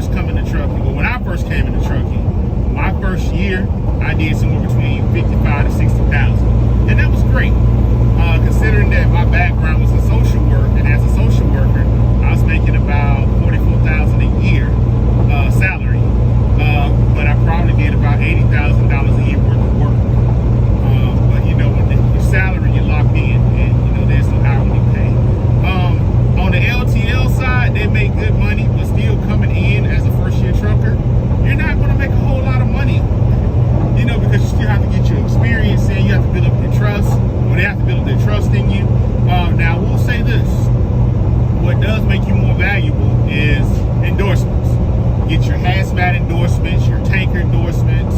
first come into trucking, or when I first came into trucking, my first year, I did somewhere between 55 to 60,000, and that was great. Considering that my background was in social work, and as a social worker, I was making about 44,000 a year salary, but I probably did about $80,000 a year worth of work. But you know, when your salary, you're locked in, and you know there's no hourly pay. On the LTL side, they make good money, but still coming in as a first-year trucker, you're not going to make a whole lot of money. You know, because you still have to get your experience in, you have to build up your trust, or they have to build up their trust in you. Now, we'll say this. What does make you more valuable is endorsements. Get your hazmat endorsements, your tanker endorsements,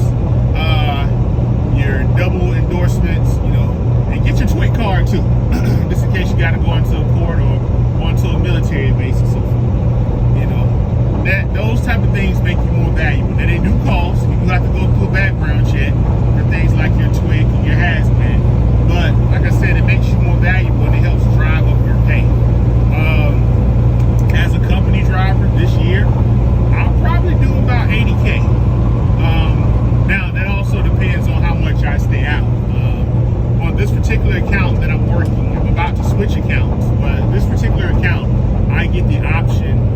your double endorsements, you know, and get your TWIC card too, just in case you got to go into a port or onto a military base or so forth. You know, those type of things make you more valuable. Now, they do cost. You have to go through a background check for things like your TWIC and your hazmat. But like I said, it makes you more valuable and it helps drive up your pay. As a company driver this year, I'll probably do about 80K. Now that also depends on how much I stay out. On this particular account that I'm working, I'm about to switch accounts, but this particular account, I get the option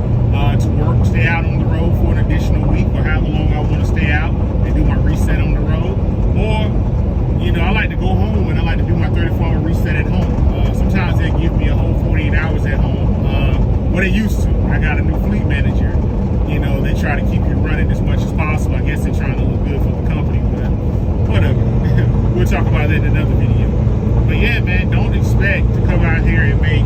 to stay out on the road for an additional week or however long I want to stay out and do my reset on the road. Or, you know, I like to go home and I like to do my 34-hour reset at home. Sometimes they give me a whole 48 hours at home. What they used to. I got a new fleet manager. You know, they try to keep you running as much as possible. I guess they're trying to look good for the company, but whatever. We'll talk about that in another video. But yeah, man, don't expect to come out here and make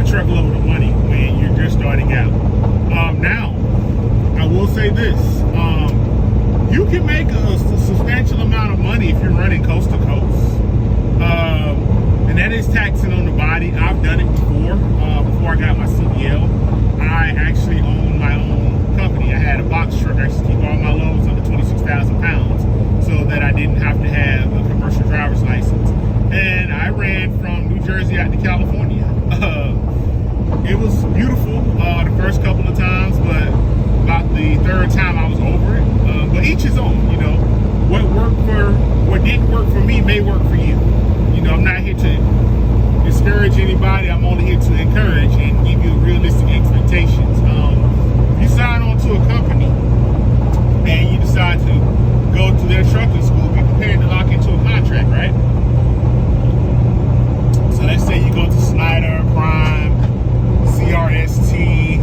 a truckload of money when you're just starting out. Now, I will say this. You can make a substantial amount of money if you're running coast to coast. And that is taxing on the body. I've done it before. Before I got my CDL, I actually owned my own company. I had a box truck. I used to keep all my loads under 26,000 pounds so that I didn't have to have a commercial driver's license. And I ran from New Jersey out to California. It was beautiful the first couple of times, but about the third time I was over it. But each his own, you know. What didn't work for me may work for you. You know, I'm not here to discourage anybody. I'm only here to encourage and give you realistic expectations. If you sign on to a company and you decide to go to their trucking school, be prepared to lock into a contract, right? So let's say you go to Snyder, Prime, CRST,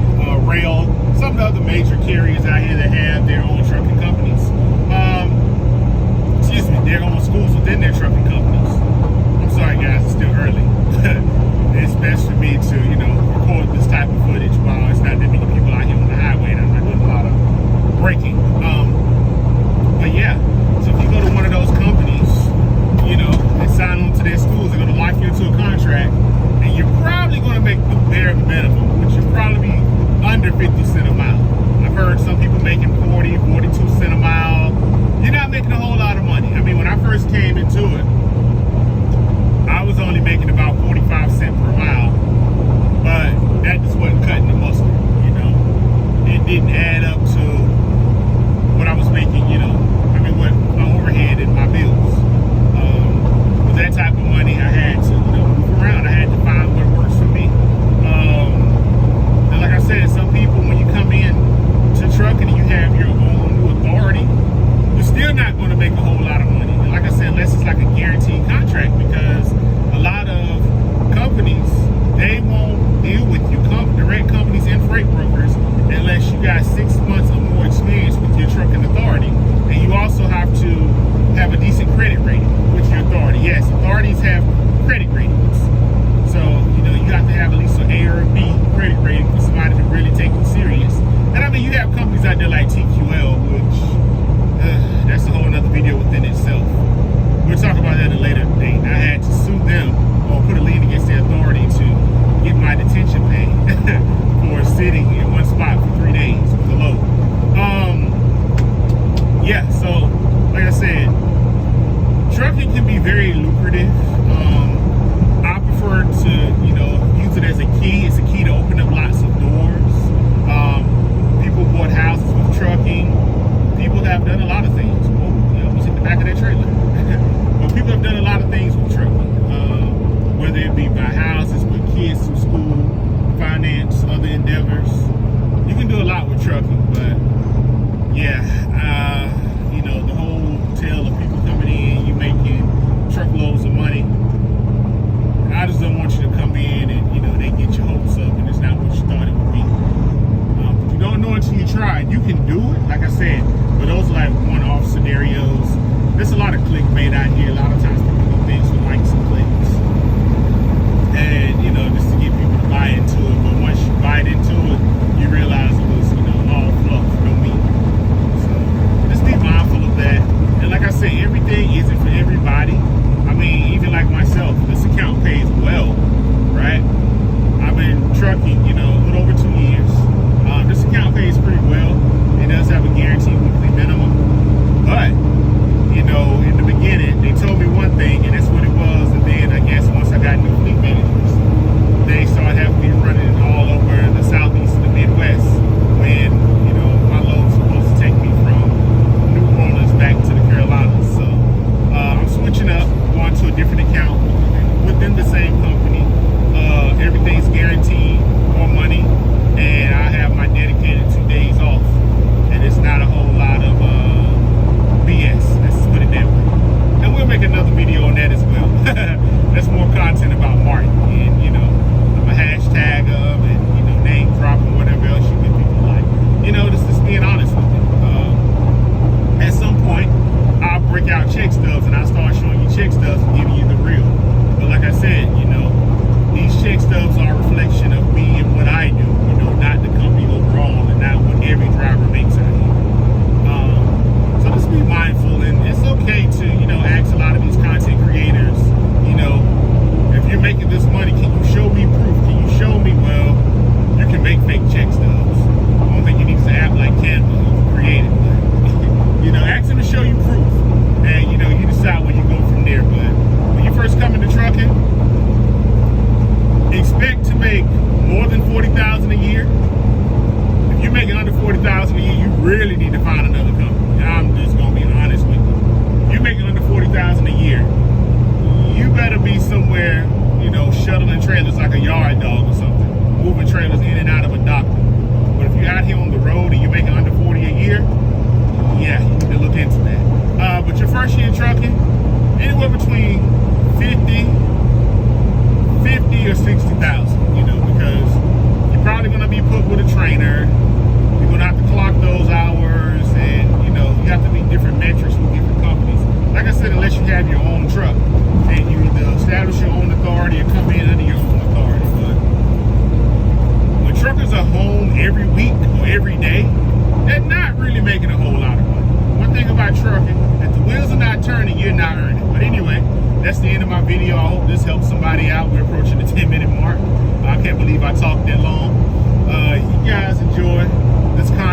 Rail, some of the other major carriers out here that have their own trucking companies. Their own schools within their trucking companies. I'm sorry guys, it's still early. It's best for me to, you know, record this type of footage while it's not that many people out here on the highway and I'm not doing a lot of braking. But yeah, so if you go to one of those companies, you know, and sign on to their schools, they're going to lock you into a contract and you're probably going to make the bare minimum, which will probably be under 50 cents a mile. I've heard some people making 40, 42 cents a mile. You're not making a whole lot of money. I mean, when I first came into it, I was only making about 45 cents per mile, but that just wasn't cutting the mustard, you know. It didn't add up to what I was making, you know, I mean, what my overhead and my bills. With that type of money, I had to, you know, move around. I had to find what works for me. And like I said, some people, when you come in to trucking and you have your own new authority, you're still not going to make a whole lot of money. And like I said, unless it's like a guaranteed contract, because a lot of companies, they won't deal with you, direct companies and freight brokers, unless you got 6 lot with trucking, but yeah, you know, the whole tale of people coming in, you making truckloads of money. I just don't want you to come in and, you know, they get your hopes up and it's not what you thought it would be. You don't know until you try. You can do it, like I said, but those are like one-off scenarios. There's a lot of clickbait out here. A lot of times people do things for likes and clicks, and you know, just to get people to buy into it. But once you buy into it, you realize it was, you know, all fluff, no meat. So just be mindful of that. And like I said, everything isn't for everybody. I mean, even like myself, this account pays well, right? I've been trucking, you know, a little over 2 years. This account pays pretty well. It does have a guaranteed weekly minimum, but you know, in the beginning, they told me one thing, and that's what it was. And then I guess once I got new fleet managers, they started having me running all over the southeast and the Midwest. When, you know, my load's supposed to take me from New Orleans back to the Carolinas. So I'm switching up, going to a different account within the same company. Everything's guaranteed, more money, and I have my dedicated 2 days off. And it's not a whole lot of BS. Let's put it that way. And we'll make another video on that as well. That's more content about Martin, and you know, I'm a hashtag of, and you know, name drop and whatever else you get people like. You know, just being honest with you. At some point, I'll break out check stubs and I'll start showing you check stubs and giving you the real. But like I said, you know, these check stubs are a reflection of me and what I do. You know, not the company overall, and not what every driver makes out here. So just be mindful, and it's okay to, you know, ask a lot of these content creators, you know, if you're making this money, can you show me proof? Can you show me, well, you can make fake check stubs. I don't think you need an app like Canva you can create it, but, you know, ask them to show you proof, and, you know, you decide where you go from there. But when you first come into trucking, expect to make more than $40,000 a year. If you're making under $40,000 a year, you really need to find another company. I'm just gonna be honest with you. You're making under $40,000 a year, you better be somewhere, you know, shuttling trailers like a yard dog or something, moving trailers in and out of a doctor. But if you're out here on the road and you're making under 40 a year, yeah, you need to look into that. But your first year trucking, anywhere between 50 or 60,000, you know, because you're probably gonna be put with a trainer. You're gonna have to clock those hours, and you know, you have to meet different metrics with different companies. Like I said, unless you have your own truck and you either establish your own authority or come in under your own authority. But when truckers are home every week or every day, they're not really making a whole lot of money. One thing about trucking, if the wheels are not turning, you're not earning. But anyway, that's the end of my video. I hope this helps somebody out. We're approaching the 10-minute mark. I can't believe I talked that long. You guys enjoy this content.